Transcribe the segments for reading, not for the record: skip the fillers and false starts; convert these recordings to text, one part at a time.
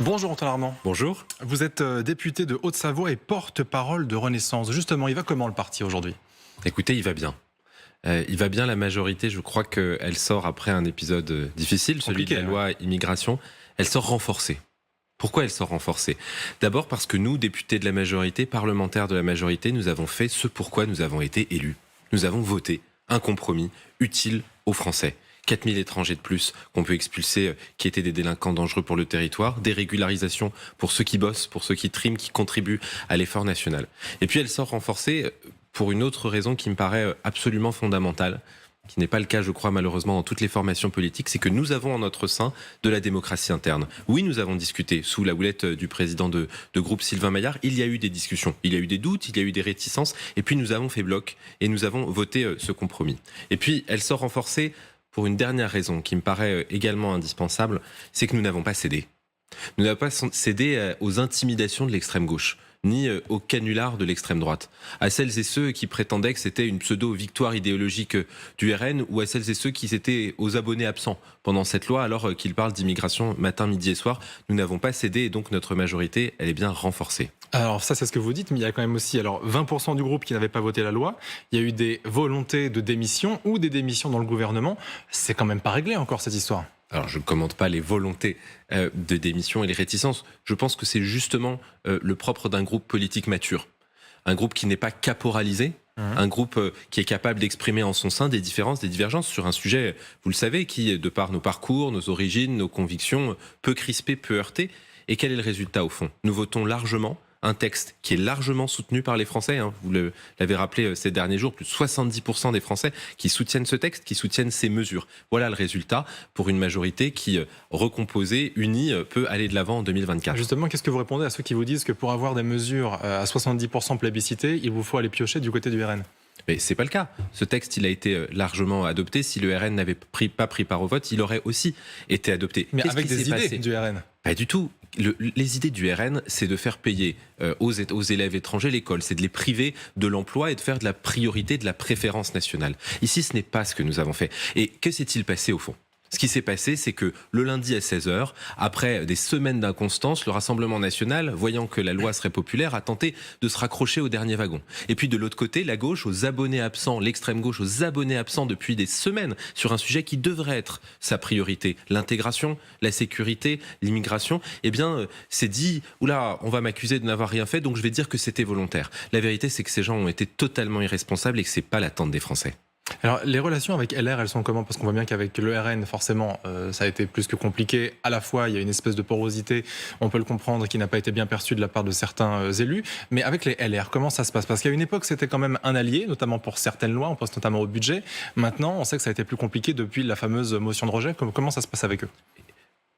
Bonjour Antoine Armand. Bonjour. Vous êtes député de Haute-Savoie et porte-parole de Renaissance. Justement, il va comment le parti aujourd'hui? Écoutez, il va bien. Il va bien, la majorité, je crois qu'elle sort après un épisode difficile, celui de la loi immigration. Elle sort renforcée. Pourquoi elle sort renforcée? D'abord parce que nous, députés de la majorité, parlementaires de la majorité, nous avons fait ce pourquoi nous avons été élus. Nous avons voté un compromis utile aux Français. 4000 étrangers de plus qu'on peut expulser, qui étaient des délinquants dangereux pour le territoire, des régularisations pour ceux qui bossent, pour ceux qui triment, qui contribuent à l'effort national. Et puis elle sort renforcée pour une autre raison qui me paraît absolument fondamentale, qui n'est pas le cas, je crois, malheureusement, dans toutes les formations politiques, c'est que nous avons en notre sein de la démocratie interne. Oui, nous avons discuté sous la houlette du président de groupe Sylvain Maillard. Il y a eu des discussions, il y a eu des doutes, il y a eu des réticences, et puis nous avons fait bloc et nous avons voté ce compromis. Et puis elle sort renforcée pour une dernière raison qui me paraît également indispensable, c'est que nous n'avons pas cédé. Nous n'avons pas cédé aux intimidations de l'extrême gauche, ni au canular de l'extrême droite, à celles et ceux qui prétendaient que c'était une pseudo-victoire idéologique du RN, ou à celles et ceux qui étaient aux abonnés absents pendant cette loi, alors qu'ils parlent d'immigration matin, midi et soir. Nous n'avons pas cédé, et donc notre majorité, elle est bien renforcée. Alors ça, c'est ce que vous dites, mais il y a quand même aussi 20% du groupe qui n'avait pas voté la loi. Il y a eu des volontés de démission ou des démissions dans le gouvernement. C'est quand même pas réglé encore cette histoire. Alors, je ne commente pas les volontés de démission et les réticences. Je pense que c'est justement le propre d'un groupe politique mature. Un groupe qui n'est pas caporalisé, un groupe qui est capable d'exprimer en son sein des différences, des divergences sur un sujet, vous le savez, qui, de par nos parcours, nos origines, nos convictions, peut crisper, peut heurter. Et quel est le résultat au fond? Nous votons largement un texte qui est largement soutenu par les Français. Vous l'avez rappelé ces derniers jours, plus de 70% des Français qui soutiennent ce texte, qui soutiennent ces mesures. Voilà le résultat pour une majorité qui, recomposée, unie, peut aller de l'avant en 2024. Justement, qu'est-ce que vous répondez à ceux qui vous disent que pour avoir des mesures à 70% plébiscitées, il vous faut aller piocher du côté du RN? Mais c'est pas le cas. Ce texte, il a été largement adopté. Si le RN n'avait pas pris part au vote, il aurait aussi été adopté. Mais avec des idées du RN? Pas du tout. Les idées du RN, c'est de faire payer aux élèves étrangers l'école, c'est de les priver de l'emploi et de faire de la priorité, de la préférence nationale. Ici, ce n'est pas ce que nous avons fait. Et que s'est-il passé au fond ? Ce qui s'est passé, c'est que le lundi à 16h, après des semaines d'inconstance, le Rassemblement national, voyant que la loi serait populaire, a tenté de se raccrocher au dernier wagon. Et puis de l'autre côté, la gauche, aux abonnés absents, l'extrême gauche, aux abonnés absents depuis des semaines, sur un sujet qui devrait être sa priorité, l'intégration, la sécurité, l'immigration, s'est dit, oula, on va m'accuser de n'avoir rien fait, donc je vais dire que c'était volontaire. La vérité, c'est que ces gens ont été totalement irresponsables et que c'est pas l'attente des Français. Alors, les relations avec LR, elles sont comment? Parce qu'on voit bien qu'avec le RN, forcément, ça a été plus que compliqué. À la fois, il y a une espèce de porosité, on peut le comprendre, qui n'a pas été bien perçue de la part de certains élus. Mais avec les LR, comment ça se passe? Parce qu'à une époque, c'était quand même un allié, notamment pour certaines lois, on pense notamment au budget. Maintenant, on sait que ça a été plus compliqué depuis la fameuse motion de rejet. Comment ça se passe avec eux?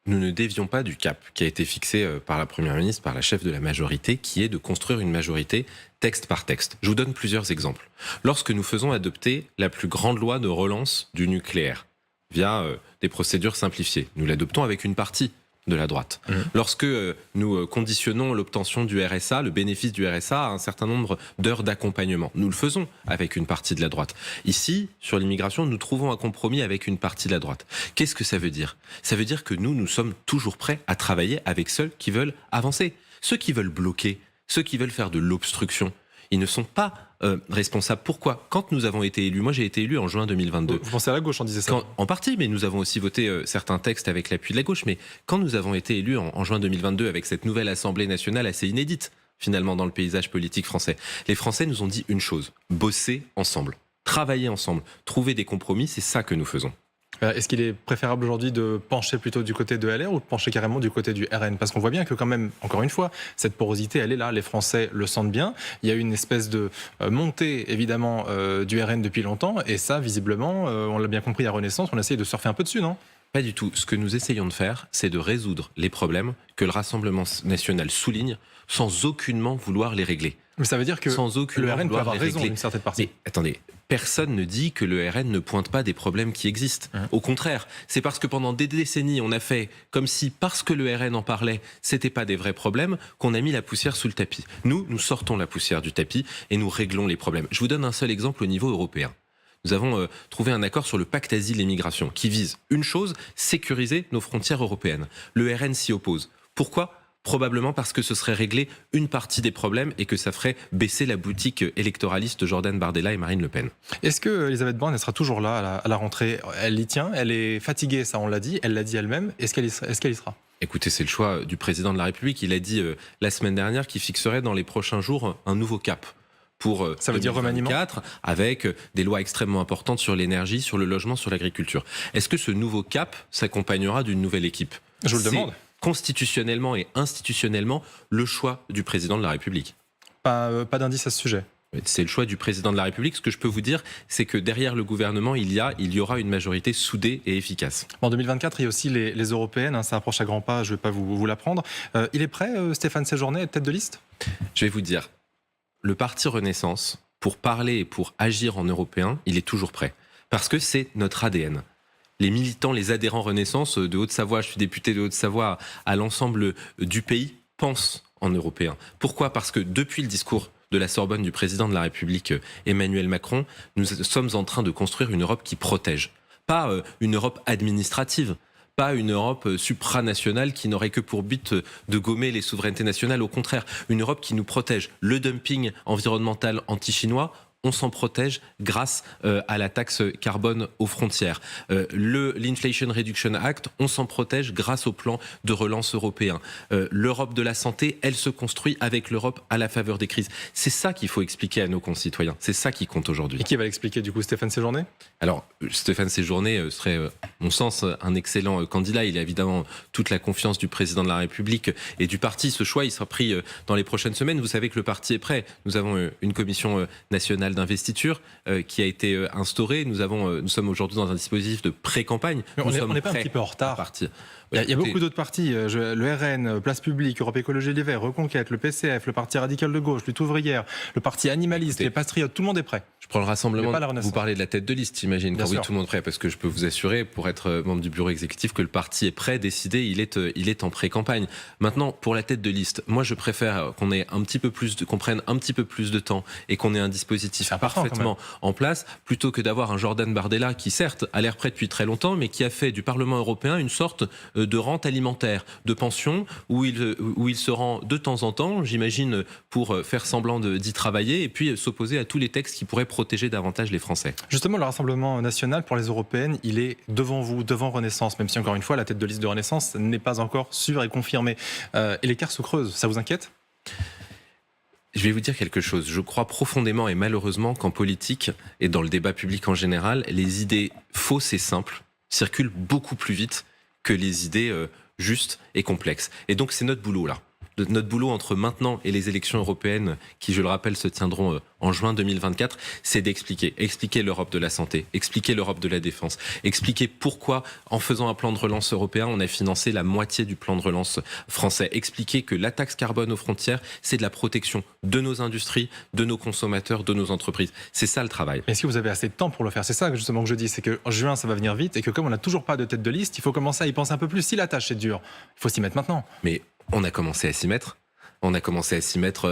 Nous ne dévions pas du cap qui a été fixé par la Première ministre, par la chef de la majorité, qui est de construire une majorité texte par texte. Je vous donne plusieurs exemples. Lorsque nous faisons adopter la plus grande loi de relance du nucléaire, via des procédures simplifiées, nous l'adoptons avec une partie de la droite. Lorsque nous conditionnons l'obtention du RSA, le bénéfice du RSA, à un certain nombre d'heures d'accompagnement, nous le faisons avec une partie de la droite. Ici, sur l'immigration, nous trouvons un compromis avec une partie de la droite. Qu'est-ce que ça veut dire? Ça veut dire que nous sommes toujours prêts à travailler avec ceux qui veulent avancer. Ceux qui veulent bloquer, ceux qui veulent faire de l'obstruction, ils ne sont pas responsables. Pourquoi? Quand nous avons été élus, moi j'ai été élu en juin 2022. Vous pensez à la gauche, on disait ça? En partie, mais nous avons aussi voté certains textes avec l'appui de la gauche. Mais quand nous avons été élus en juin 2022 avec cette nouvelle Assemblée nationale assez inédite, finalement, dans le paysage politique français, les Français nous ont dit une chose: bosser ensemble, travailler ensemble, trouver des compromis, c'est ça que nous faisons. Est-ce qu'il est préférable aujourd'hui de pencher plutôt du côté de LR ou de pencher carrément du côté du RN? Parce qu'on voit bien que quand même, encore une fois, cette porosité, elle est là, les Français le sentent bien. Il y a une espèce de montée, évidemment, du RN depuis longtemps, et ça, visiblement, on l'a bien compris à Renaissance, on essaye de surfer un peu dessus, non? Pas du tout. Ce que nous essayons de faire, c'est de résoudre les problèmes que le Rassemblement national souligne sans aucunement vouloir les régler. Mais ça veut dire que le RN peut avoir raison d'une certaine partie. Mais attendez, personne ne dit que le RN ne pointe pas des problèmes qui existent. Au contraire, c'est parce que pendant des décennies, on a fait comme si, parce que le RN en parlait, c'était pas des vrais problèmes, qu'on a mis la poussière sous le tapis. Nous sortons la poussière du tapis et nous réglons les problèmes. Je vous donne un seul exemple au niveau européen. Nous avons trouvé un accord sur le pacte asile et migration qui vise une chose, sécuriser nos frontières européennes. Le RN s'y oppose. Pourquoi ? Probablement parce que ce serait régler une partie des problèmes et que ça ferait baisser la boutique électoraliste de Jordan Bardella et Marine Le Pen. Est-ce que Elisabeth Borne, elle sera toujours là à la rentrée ? Elle y tient, elle est fatiguée, ça on l'a dit, elle l'a dit elle-même. Est-ce qu'elle y sera ? Écoutez, c'est le choix du président de la République. Il a dit la semaine dernière qu'il fixerait dans les prochains jours un nouveau cap pour ça veut dire remaniement, avec des lois extrêmement importantes sur l'énergie, sur le logement, sur l'agriculture. Est-ce que ce nouveau cap s'accompagnera d'une nouvelle équipe ? Je vous le demande. Constitutionnellement et institutionnellement, le choix du président de la République. Pas d'indice à ce sujet. C'est le choix du président de la République. Ce que je peux vous dire, c'est que derrière le gouvernement, il y aura une majorité soudée et efficace. En 2024, il y a aussi les européennes, ça approche à grands pas, je ne vais pas vous l'apprendre. Il est prêt, Stéphane Séjourné, à être tête de liste ? Je vais vous dire, le parti Renaissance, pour parler et pour agir en européen, il est toujours prêt. Parce que c'est notre ADN. Les militants, les adhérents Renaissance de Haute-Savoie, je suis député de Haute-Savoie, à l'ensemble du pays, pensent en européen. Pourquoi ? Parce que depuis le discours de la Sorbonne du président de la République Emmanuel Macron, nous sommes en train de construire une Europe qui protège. Pas une Europe administrative, pas une Europe supranationale qui n'aurait que pour but de gommer les souverainetés nationales. Au contraire, une Europe qui nous protège. Le dumping environnemental anti-chinois, on s'en protège grâce à la taxe carbone aux frontières. L'Inflation Reduction Act, on s'en protège grâce au plan de relance européen. L'Europe de la santé, elle se construit avec l'Europe à la faveur des crises. C'est ça qu'il faut expliquer à nos concitoyens. C'est ça qui compte aujourd'hui. Et qui va l'expliquer du coup, Stéphane Séjourné ? Alors, Stéphane Séjourné serait, à mon sens, un excellent candidat. Il a évidemment toute la confiance du président de la République et du parti. Ce choix, il sera pris dans les prochaines semaines. Vous savez que le parti est prêt. Nous avons une commission nationale d'investiture qui a été instaurée. Nous sommes aujourd'hui dans un dispositif de pré-campagne. On n'est pas un petit peu en retard. Il y a beaucoup d'autres partis, le RN, Place Publique, Europe Écologie Les Verts, Reconquête, le PCF, le Parti Radical de Gauche, Lutte Ouvrière, le Parti Animaliste, les Patriotes, tout le monde est prêt. Je prends le rassemblement, vous parlez de la tête de liste, j'imagine. Oui, tout le monde est prêt, parce que je peux vous assurer, pour être membre du bureau exécutif, que le parti est prêt, décidé, il est en pré-campagne. Maintenant, pour la tête de liste, moi je préfère qu'on prenne un petit peu plus de temps et qu'on ait un dispositif parfaitement en place, plutôt que d'avoir un Jordan Bardella qui, certes, a l'air prêt depuis très longtemps, mais qui a fait du Parlement européen une sorte de rente alimentaire, de pension, où il se rend de temps en temps, j'imagine, pour faire semblant d'y travailler, et puis s'opposer à tous les textes qui pourraient protéger davantage les Français. Justement, le Rassemblement national pour les européennes, il est devant vous, devant Renaissance, même si encore une fois, la tête de liste de Renaissance n'est pas encore sûre et confirmée. Et l'écart se creuse, ça vous inquiète ? Je vais vous dire quelque chose. Je crois profondément et malheureusement qu'en politique et dans le débat public en général, les idées fausses et simples circulent beaucoup plus vite que les idées justes et complexes. Et donc c'est notre boulot là. Notre boulot entre maintenant et les élections européennes, qui je le rappelle se tiendront en juin 2024, c'est expliquer l'Europe de la santé, expliquer l'Europe de la défense, expliquer pourquoi en faisant un plan de relance européen, on a financé la moitié du plan de relance français, expliquer que la taxe carbone aux frontières, c'est de la protection de nos industries, de nos consommateurs, de nos entreprises. C'est ça le travail. Est-ce que vous avez assez de temps pour le faire ? C'est ça justement que je dis, c'est qu'en juin ça va venir vite et que comme on n'a toujours pas de tête de liste, il faut commencer à y penser un peu plus. Si la tâche est dure, il faut s'y mettre maintenant. Mais on a commencé à s'y mettre.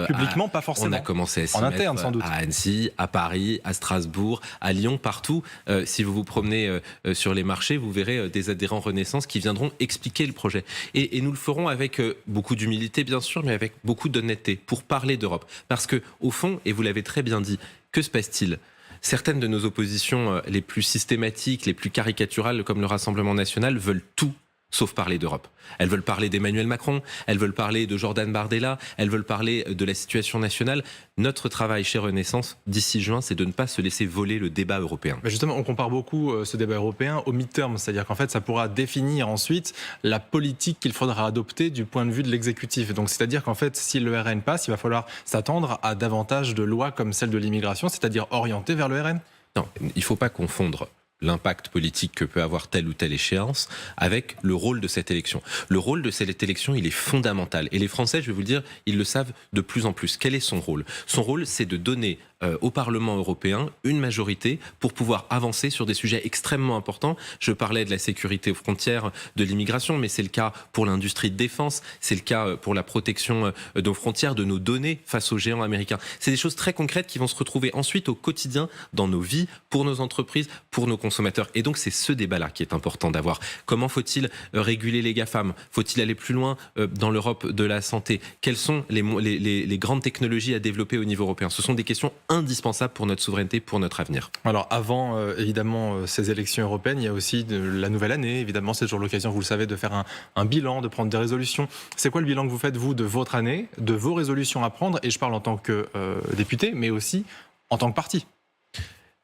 Publiquement, pas forcément. On a commencé à s'y en mettre interne, sans doute. À Annecy, à Paris, à Strasbourg, à Lyon, partout. Si vous vous promenez sur les marchés, vous verrez des adhérents Renaissance qui viendront expliquer le projet. Et nous le ferons avec beaucoup d'humilité, bien sûr, mais avec beaucoup d'honnêteté, pour parler d'Europe. Parce que, au fond, et vous l'avez très bien dit, que se passe-t-il ? Certaines de nos oppositions les plus systématiques, les plus caricaturales, comme le Rassemblement national, veulent tout sauf parler d'Europe. Elles veulent parler d'Emmanuel Macron, elles veulent parler de Jordan Bardella, elles veulent parler de la situation nationale. Notre travail chez Renaissance, d'ici juin, c'est de ne pas se laisser voler le débat européen. Mais justement, on compare beaucoup ce débat européen au mid-term, c'est-à-dire qu'en fait, ça pourra définir ensuite la politique qu'il faudra adopter du point de vue de l'exécutif. Donc, c'est-à-dire qu'en fait, si le RN passe, il va falloir s'attendre à davantage de lois comme celle de l'immigration, c'est-à-dire orientées vers le RN. Non, il ne faut pas confondre l'impact politique que peut avoir telle ou telle échéance avec le rôle de cette élection. Le rôle de cette élection, il est fondamental. Et les Français, je vais vous le dire, ils le savent de plus en plus. Quel est son rôle ? Son rôle, c'est de donner au Parlement européen une majorité pour pouvoir avancer sur des sujets extrêmement importants. Je parlais de la sécurité aux frontières, de l'immigration, mais c'est le cas pour l'industrie de défense, c'est le cas pour la protection de nos frontières, de nos données face aux géants américains. C'est des choses très concrètes qui vont se retrouver ensuite au quotidien dans nos vies, pour nos entreprises, pour nos consommateurs. consommateurs. Et donc c'est ce débat-là qui est important d'avoir. Comment faut-il réguler les GAFAM? Faut-il aller plus loin dans l'Europe de la santé? Quelles sont les grandes technologies à développer au niveau européen? Ce sont des questions indispensables pour notre souveraineté, pour notre avenir. Alors avant évidemment ces élections européennes, il y a aussi la nouvelle année. Évidemment, c'est toujours l'occasion, vous le savez, de faire un bilan, de prendre des résolutions. C'est quoi le bilan que vous faites, vous, de votre année, de vos résolutions à prendre? Et je parle en tant que député, mais aussi en tant que parti.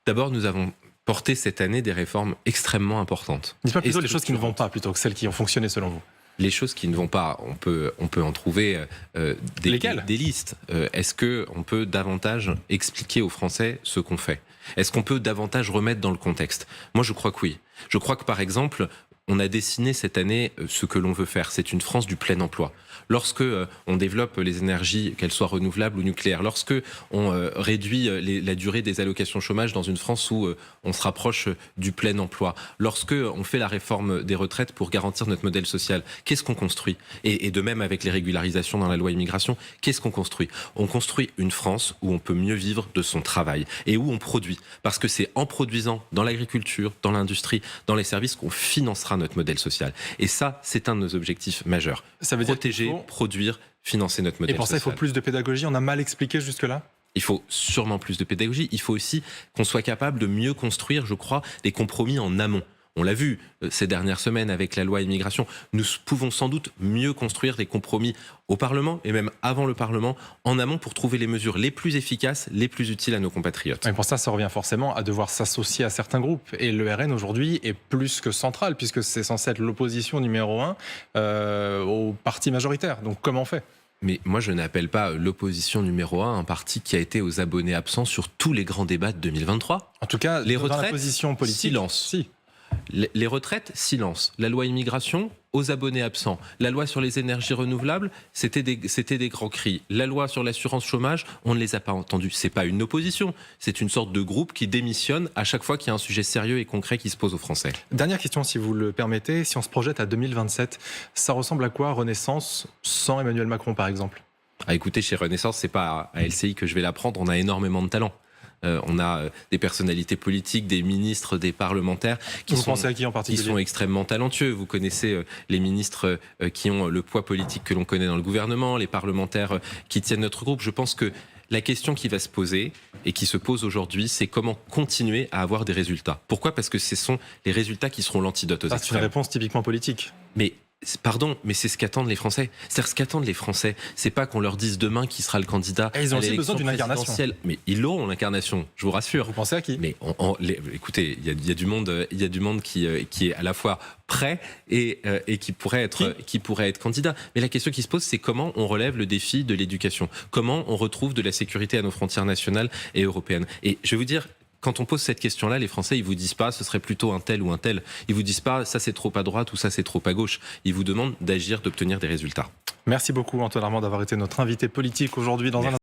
D'abord, nous avons porté cette année des réformes extrêmement importantes. Dites-moi plutôt les choses qui ne vont pas, plutôt que celles qui ont fonctionné selon vous. Les choses qui ne vont pas, on peut en trouver des listes. Est-ce qu'on peut davantage expliquer aux Français ce qu'on fait? Est-ce qu'on peut davantage remettre dans le contexte? Moi, je crois que oui. Je crois que, par exemple, on a dessiné cette année ce que l'on veut faire. C'est une France du plein emploi. Lorsque on développe les énergies, qu'elles soient renouvelables ou nucléaires, lorsque on réduit la durée des allocations chômage dans une France où on se rapproche du plein emploi, lorsque on fait la réforme des retraites pour garantir notre modèle social, qu'est-ce qu'on construit? Et de même avec les régularisations dans la loi immigration, qu'est-ce qu'on construit? On construit une France où on peut mieux vivre de son travail et où on produit. Parce que c'est en produisant dans l'agriculture, dans l'industrie, dans les services qu'on financera notre modèle social. Et ça, c'est un de nos objectifs majeurs. Ça veut dire protéger, produire, financer notre modèle social. Et pour ça, il faut plus de pédagogie. On a mal expliqué jusque-là? Il faut sûrement plus de pédagogie. Il faut aussi qu'on soit capable de mieux construire, je crois, les compromis en amont. On l'a vu ces dernières semaines avec la loi immigration. Nous pouvons sans doute mieux construire des compromis au Parlement et même avant le Parlement, en amont, pour trouver les mesures les plus efficaces, les plus utiles à nos compatriotes. Et pour ça revient forcément à devoir s'associer à certains groupes. Et le RN aujourd'hui est plus que central, puisque c'est censé être l'opposition numéro 1 au parti majoritaire. Donc comment on fait? Mais moi, je n'appelle pas l'opposition numéro 1 un parti qui a été aux abonnés absents sur tous les grands débats de 2023. En tout cas, les dans retraites, la position politique, silence. Si. Les retraites, silence. La loi immigration, aux abonnés absents. La loi sur les énergies renouvelables, c'était des grands cris. La loi sur l'assurance chômage, on ne les a pas entendus. C'est pas une opposition, c'est une sorte de groupe qui démissionne à chaque fois qu'il y a un sujet sérieux et concret qui se pose aux Français. Dernière question, si vous le permettez. Si on se projette à 2027, ça ressemble à quoi Renaissance sans Emmanuel Macron, par exemple? Écoutez, chez Renaissance, c'est pas à LCI que je vais l'apprendre. On a énormément de talent. On a des personnalités politiques, des ministres, des parlementaires Vous pensez à qui en particulier? Qui sont extrêmement talentueux. Vous connaissez les ministres qui ont le poids politique que l'on connaît dans le gouvernement, les parlementaires qui tiennent notre groupe. Je pense que la question qui va se poser et qui se pose aujourd'hui, c'est comment continuer à avoir des résultats. Pourquoi? Parce que ce sont les résultats qui seront l'antidote aux extrêmes. C'est une réponse typiquement politique. Pardon, mais c'est ce qu'attendent les Français. C'est-à-dire, ce qu'attendent les Français, c'est pas qu'on leur dise demain qui sera le candidat à l'élection présidentielle. Ils ont aussi besoin d'une incarnation. Mais ils l'auront, l'incarnation, je vous rassure. Vous pensez à qui? Mais écoutez, il y a du monde qui est à la fois prêt et qui pourrait être candidat. Mais la question qui se pose, c'est comment on relève le défi de l'éducation. Comment on retrouve de la sécurité à nos frontières nationales et européennes. Et je vais vous dire, quand on pose cette question-là, les Français, ils vous disent pas ce serait plutôt un tel ou un tel. Ils vous disent pas ça c'est trop à droite ou ça c'est trop à gauche. Ils vous demandent d'agir, d'obtenir des résultats. Merci beaucoup Antoine Armand d'avoir été notre invité politique aujourd'hui dans un